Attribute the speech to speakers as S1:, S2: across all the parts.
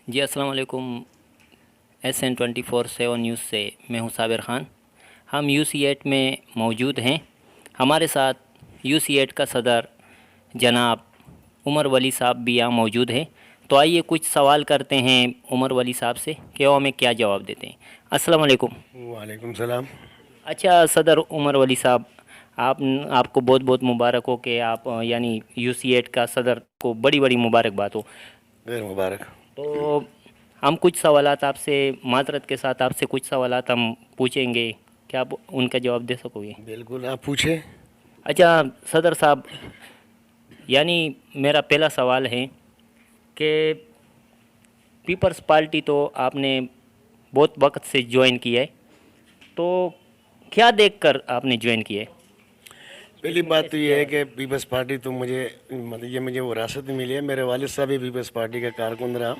S1: جی السلام علیکم۔ SN 24/7 news سے میں ہوں صابر خان۔ ہم UC8 میں موجود ہیں۔ ہمارے ساتھ UC8 کا صدر جناب عمر ولی صاحب بھی یہاں موجود ہیں۔ تو آئیے کچھ سوال کرتے ہیں عمر ولی صاحب سے کہ وہ ہمیں کیا جواب دیتے ہیں۔ السلام علیکم۔
S2: وعلیکم السلام۔
S1: اچھا صدر عمر ولی صاحب، آپ کو بہت بہت مبارک ہو کہ آپ یعنی UC8 کا صدر کو بڑی بڑی مبارکباد ہو۔
S2: غیر مبارک۔
S1: تو ہم کچھ سوالات آپ سے معذرت کے ساتھ آپ سے کچھ سوالات ہم پوچھیں گے، کیا آپ ان کا جواب دے سکو گے؟
S2: بالکل، آپ پوچھیں۔
S1: اچھا صدر صاحب، یعنی میرا پہلا سوال ہے کہ پیپلز پارٹی تو آپ نے بہت وقت سے جوائن کیا ہے، تو کیا دیکھ کر آپ نے جوائن کیا ہے؟
S2: پہلی بات تو یہ ہے کہ پیپلز پارٹی تو مجھے وراثت میں ملی ہے۔ میرے والد صاحب بھی پیپلز پارٹی کا کارکن رہا،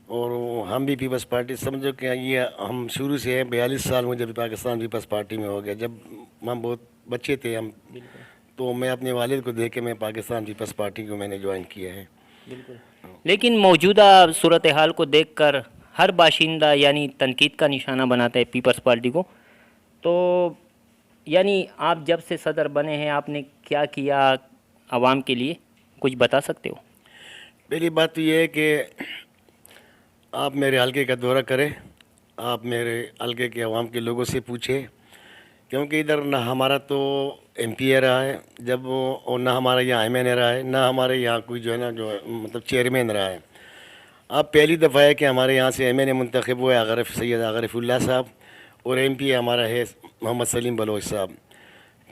S2: اور ہم بھی پیپلز پارٹی سمجھو کہ یہ ہم شروع سے ہیں۔ 42 سال مجھے پاکستان پیپلز پارٹی میں ہو گیا۔ جب ہم بہت بچے تھے تو میں اپنے والد کو دیکھ کے میں پاکستان پیپلز پارٹی کو میں نے جوائن کیا ہے۔
S1: لیکن موجودہ صورتحال کو دیکھ کر ہر باشندہ یعنی تنقید کا نشانہ بناتا ہے پیپلز پارٹی کو، تو یعنی آپ جب سے صدر بنے ہیں آپ نے کیا کیا عوام کے لیے، کچھ بتا سکتے ہو؟
S2: پہلی بات تو یہ ہے کہ آپ میرے حلقے کا دورہ کریں، آپ میرے حلقے کے عوام کے لوگوں سے پوچھیں، کیونکہ ادھر نہ ہمارا تو MP رہا ہے اور نہ ہمارا یہاں MN رہا ہے، نہ ہمارے یہاں کوئی جو ہے نا مطلب چیئرمین رہا ہے۔ اب پہلی دفعہ ہے کہ ہمارے یہاں سے MN منتخب ہوئے سید غرف اللہ صاحب، اور MP ہمارا ہے محمد سلیم بلوچ صاحب۔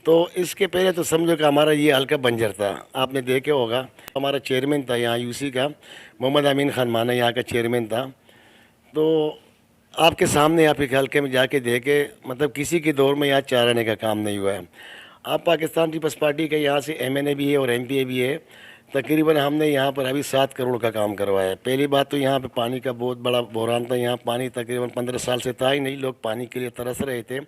S2: تو اس کے پہلے تو سمجھو کہ ہمارا یہ حلقہ بنجر تھا۔ آپ نے دیکھا ہوگا ہمارا چیئرمین تھا یہاں UC کا محمد امین خان مانا، یہاں کا چیئرمین تھا۔ تو آپ کے سامنے آپ کے حلقے میں جا کے دیکھے، مطلب کسی کے دور میں یہاں 4 آنے کا کام نہیں ہوا ہے۔ آپ پاکستان پیپلز پارٹی کا یہاں سے MNA بھی ہے اور MP بھی ہے۔ تقریباً ہم نے یہاں پر ابھی 7 کروڑ کا کام کروایا ہے۔ پہلی بات تو یہاں پہ پانی کا بہت بڑا بحران تھا۔ یہاں پانی تقریباً 15 سال سے تھا ہی نہیں، لوگ پانی کے لیے ترس رہے تھے۔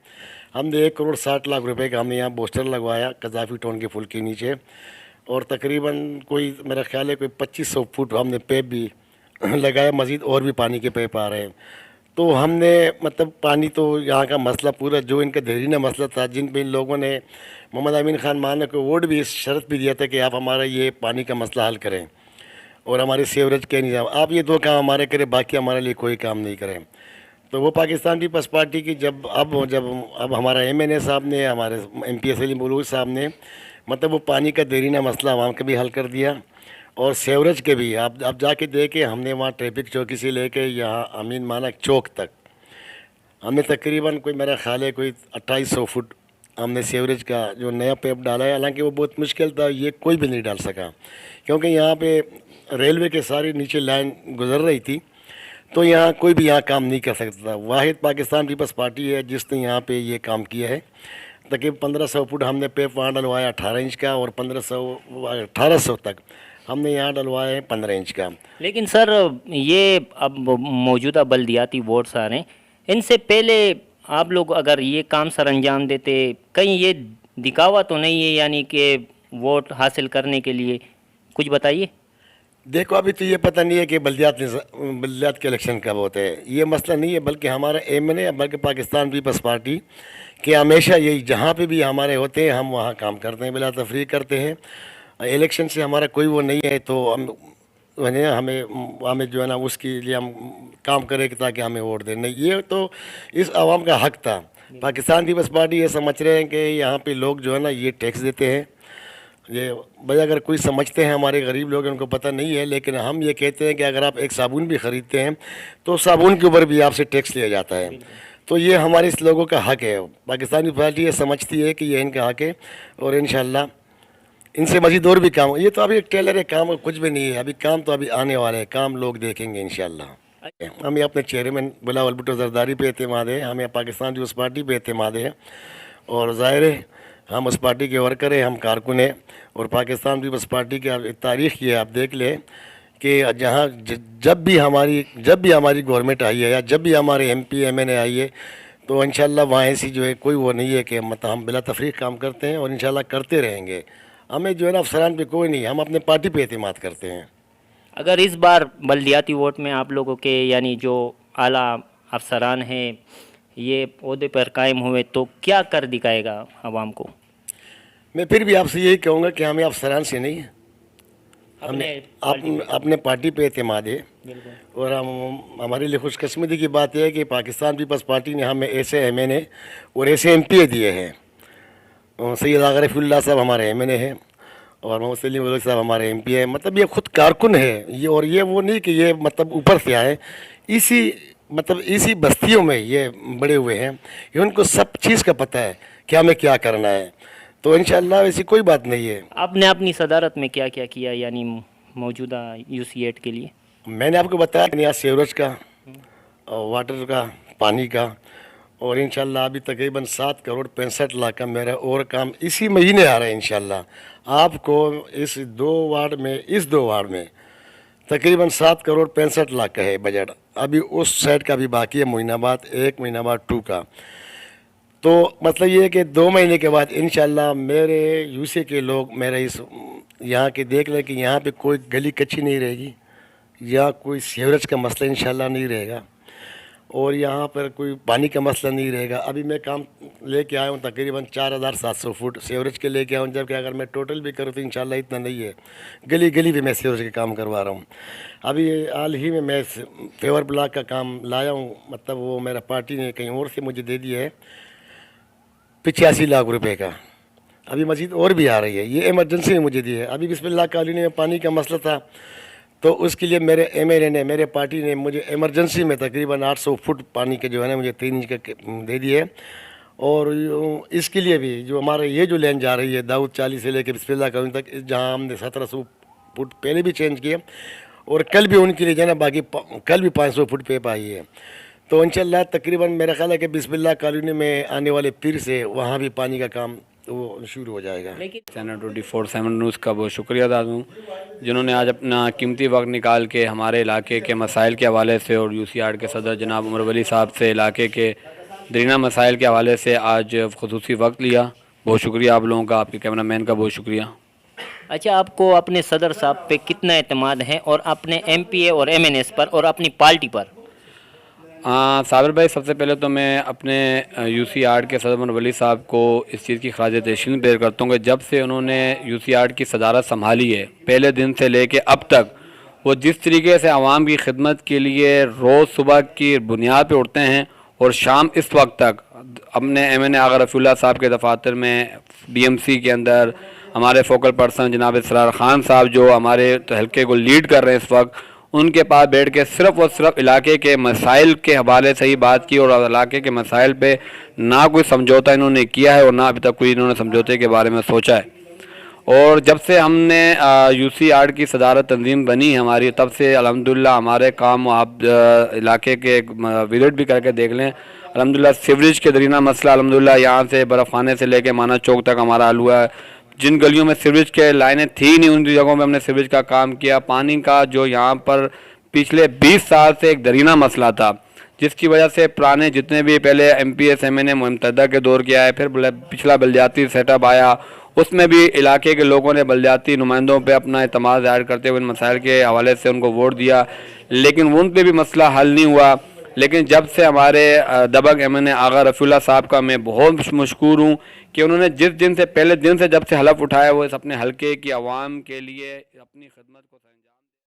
S2: ہم نے 1,60,00,000 روپے کا ہم نے یہاں بوسٹر لگوایا قذافی ٹون کے پل کے نیچے، اور تقریباً میرا خیال ہے 2500 فٹ ہم نے پیپ بھی لگایا، مزید اور بھی پانی کے پیپ آ رہے ہیں۔ تو ہم نے مطلب پانی تو یہاں کا مسئلہ پورا جو ان کا دیرینہ مسئلہ تھا، جن پہ ان لوگوں نے محمد امین خان مانا کو ووٹ بھی اس شرط بھی دیا تھا کہ آپ ہمارا یہ پانی کا مسئلہ حل کریں اور ہمارے سیوریج کے نظام، آپ یہ 2 کام ہمارے کریں، باقی ہمارے لیے کوئی کام نہیں کریں۔ تو وہ پاکستان پیپلز پارٹی کی جب ہمارا MNA صاحب نے، ہمارے MP سلیم بلوچ صاحب نے مطلب وہ پانی کا دیرینہ مسئلہ عوام کا بھی حل کر دیا، اور سیوریج کے بھی آپ جا کے دیکھیں، ہم نے وہاں ٹریفک چوکی سے لے کے یہاں امین مانک چوک تک ہم نے تقریباً میرا خیال ہے 2800 فٹ ہم نے سیوریج کا جو نیا پیپ ڈالا ہے۔ حالانکہ وہ بہت مشکل تھا، یہ کوئی بھی نہیں ڈال سکا، کیونکہ یہاں پہ ریلوے کے ساری نیچے لائن گزر رہی تھی، تو یہاں کوئی بھی یہاں کام نہیں کر سکتا تھا۔ واحد پاکستان پیپلز پارٹی ہے جس نے یہاں پہ یہ کام کیا ہے۔ تقریباً 1500 فٹ ہم نے پیپ وہاں ڈلوایا 18 انچ کا، اور 1800 تک ہم نے یہاں ڈلوایا ہے 15 انچ کا۔
S1: لیکن سر یہ اب موجودہ بلدیاتی ووٹس آ رہے ہیں، ان سے پہلے آپ لوگ اگر یہ کام سر انجام دیتے، کہیں یہ دکھاوا تو نہیں ہے یعنی کہ ووٹ حاصل کرنے کے لیے؟ کچھ بتائیے۔
S2: دیکھو ابھی تو یہ پتہ نہیں ہے کہ بلدیات کے الیکشن کب ہوتے ہیں، یہ مسئلہ نہیں ہے، بلکہ ہمارا MNA بلکہ پاکستان پیپلز پارٹی کہ ہمیشہ یہی جہاں پہ بھی ہمارے ہوتے ہیں ہم وہاں کام کرتے ہیں، بلا تفریق کرتے ہیں۔ الیکشن سے ہمارا کوئی وہ نہیں ہے، تو ہمیں جو ہے نا اس کے لیے ہم کام کریں تاکہ ہمیں ووٹ دیں، نہیں، یہ تو اس عوام کا حق تھا۔ پاکستان پیپلز پارٹی یہ سمجھ رہے ہیں کہ یہاں پہ لوگ جو ہے نا یہ ٹیکس دیتے ہیں، یہ بھائی اگر کوئی سمجھتے ہیں ہمارے غریب لوگ ان کو پتہ نہیں ہے، لیکن ہم یہ کہتے ہیں کہ اگر آپ ایک صابن بھی خریدتے ہیں تو صابن کے اوپر بھی آپ سے ٹیکس لیا جاتا ہے، تو یہ ہمارے اس لوگوں کا حق ہے۔ پاکستانی پارٹی یہ سمجھتی ہے کہ یہ ان کا حق ہے، اور انشاءاللہ ان سے مزید اور بھی کام، یہ تو ابھی ایک ٹیلر ہے، کام کچھ بھی نہیں ہے، ابھی کام تو ابھی آنے والے ہیں، کام لوگ دیکھیں گے انشاءاللہ۔ ہمیں اپنے چیئرمین بلاول بھٹو زرداری پہ اعتماد ہے، ہمیں پاکستان پیپلز پارٹی پہ اعتماد ہے، اور ظاہر ہے ہم اس پارٹی کے ورکر ہیں، ہم کارکن ہیں، اور پاکستان پیپلز پارٹی کی تاریخ یہ آپ دیکھ لیں کہ جہاں جب بھی ہماری گورنمنٹ آئی ہے یا جب بھی ہمارے MP MNA آئی ہے، تو انشاءاللہ وہاں ایسی جو ہے کوئی وہ نہیں ہے کہ مطلب ہم بلا تفریق کام کرتے ہیں، اور انشاءاللہ کرتے رہیں گے۔ ہمیں جو ہے نا افسران پہ کوئی نہیں، ہم اپنے پارٹی پہ اعتماد کرتے ہیں۔
S1: اگر اس بار بلدیاتی ووٹ میں آپ لوگوں کے یعنی جو اعلیٰ افسران ہیں یہ عہدے پر قائم ہوئے تو کیا کر دکھائے گا عوام کو؟
S2: میں پھر بھی آپ سے یہی کہوں گا کہ ہمیں افسران سے نہیں ہے، ہمیں اپنے پارٹی پہ اعتماد ہے، اور ہمارے لیے خوش قسمتی کی بات یہ ہے کہ پاکستان پیپلز پارٹی نے ہمیں ایسے ایم این اے اور ایسے ایم پی اے دیے ہیں۔ سید آغا رفیع اللہ صاحب ہمارے ایم این اے ہیں اور محمد سلیم ملک صاحب ہمارے ایم پی اے ہیں۔ مطلب یہ خود کارکن ہے یہ، اور یہ وہ نہیں کہ یہ مطلب اوپر سے آئے، اسی بستیوں میں یہ بڑے ہوئے ہیں، یہ ان کو سب چیز کا پتہ ہے کہ ہمیں کیا کرنا ہے، تو انشاءاللہ ایسی کوئی بات نہیں ہے۔
S1: آپ نے اپنی صدارت میں کیا کیا کیا یعنی موجودہ UC8 کے لیے؟
S2: میں نے آپ کو بتایا کہ یہاں سیوریج کا، واٹر کا، پانی کا، اور انشاءاللہ ابھی تقریباً 7,65,00,000 کا میرا اور کام اسی مہینے آ رہا ہے انشاءاللہ۔ آپ کو اس دو وارڈ میں تقریباً 7,65,00,000 کا ہے بجٹ، ابھی اس سائڈ کا بھی باقی ہے، معین آباد 1، معین آباد 2 کا۔ تو مطلب یہ ہے کہ 2 مہینے کے بعد انشاءاللہ میرے UC کے لوگ میرے اس یہاں کے دیکھ لیں کہ یہاں پہ کوئی گلی کچی نہیں رہے گی، یا کوئی سیوریج کا مسئلہ انشاءاللہ نہیں رہے گا، اور یہاں پر کوئی پانی کا مسئلہ نہیں رہے گا۔ ابھی میں کام لے کے آیا ہوں تقریباً 4,700 فٹ سیوریج کے لے کے آیا ہوں، جبکہ اگر میں ٹوٹل بھی کروں تو انشاءاللہ اتنا نہیں ہے، گلی گلی بھی میں سیوریج کے کام کروا رہا ہوں۔ ابھی حال ہی میں فیور بلاک کا کام لایا ہوں، مطلب وہ میرا پارٹی نے کہیں اور سے مجھے دے دیا ہے 85 لاکھ روپے کا، ابھی مزید اور بھی آ رہی ہے، یہ ایمرجنسی میں مجھے دی ہے۔ ابھی بسم اللہ کالونی میں پانی کا مسئلہ تھا، تو اس کے لیے میرے ایم ایل اے نے، میرے پارٹی نے مجھے ایمرجنسی میں تقریباً 800 فٹ پانی کے جو ہے نا مجھے 3 انچ کا دے دیے، اور اس کے لیے بھی جو ہمارے یہ جو لین جا رہی ہے داؤد چالی سے لے کے بسم اللہ کالونی تک، جہاں ہم نے 1700 فٹ پہلے بھی چینج کیے، اور کل بھی ان کے لیے جو ہے نا باقی کل بھی 500 فٹ پیپ آئی ہے، تو انشاءاللہ تقریباً میرا خیال ہے کہ بسم اللہ کالونی میں آنے والے پیر سے وہاں بھی پانی کا کام وہ شروع ہو جائے گا۔
S3: چینل 24/7 نیوز کا بہت شکریہ ادا ہوں جنہوں نے آج اپنا قیمتی وقت نکال کے ہمارے علاقے کے مسائل کے حوالے سے، اور UC8 کے صدر جناب عمر ولی صاحب سے علاقے کے درینہ مسائل کے حوالے سے آج خصوصی وقت لیا۔ بہت شکریہ آپ لوگوں کا، آپ کے کیمرہ مین کا بہت شکریہ۔
S1: اچھا، آپ کو اپنے صدر صاحب پہ کتنا اعتماد ہے، اور اپنے MPA اور MNS پر اور اپنی پارٹی پر؟
S3: صابر بھائی، سب سے پہلے تو میں اپنے UC8 کے صدر عمر ولی صاحب کو اس چیز کی خراج تحسین پیش کرتا ہوں کہ جب سے انہوں نے UC8 کی صدارت سنبھالی ہے، پہلے دن سے لے کے اب تک وہ جس طریقے سے عوام کی خدمت کے لیے روز صبح کی بنیاد پہ اٹھتے ہیں اور شام اس وقت تک اپنے MNA آغا رفیع اللہ صاحب کے دفاتر میں، BMC کے اندر ہمارے فوکل پرسن جناب اسرار خان صاحب جو ہمارے حلقے کو لیڈ کر رہے ہیں اس وقت، ان کے پاس بیٹھ کے صرف اور صرف علاقے کے مسائل کے حوالے سے ہی بات کی، اور علاقے کے مسائل پہ نہ کوئی سمجھوتا انہوں نے کیا ہے اور نہ ابھی تک کوئی انہوں نے سمجھوتے کے بارے میں سوچا ہے۔ اور جب سے ہم نے UC8 کی صدارت تنظیم بنی ہماری، تب سے الحمدللہ ہمارے کام آپ علاقے کے وزٹ بھی کر کے دیکھ لیں، الحمدللہ سیوریج کے درینہ مسئلہ الحمدللہ یہاں سے برف خانے سے لے کے مانا چوک تک ہمارا حل ہوا ہے۔ جن گلیوں میں سیوریج کے لائنیں تھی نہیں ان جگہوں میں ہم نے سیوریج کا کام کیا۔ پانی کا جو یہاں پر پچھلے 20 سال سے ایک درینہ مسئلہ تھا، جس کی وجہ سے پرانے جتنے بھی پہلے MPS MNA ممتدہ کے دور کے آئے، پھر پچھلا بلدیاتی سیٹ اپ آیا، اس میں بھی علاقے کے لوگوں نے بلدیاتی نمائندوں پہ اپنا اعتماد ظاہر کرتے ہوئے ان مسائل کے حوالے سے ان کو ووٹ دیا، لیکن ان پہ بھی مسئلہ حل نہیں ہوا۔ لیکن جب سے ہمارے دبگ MNA آغا رفیع اللہ صاحب کا میں بہت مشکور ہوں کہ انہوں نے جس دن سے پہلے دن سے جب سے حلف اٹھایا وہ اس اپنے حلقے کی عوام کے لیے اپنی خدمت کو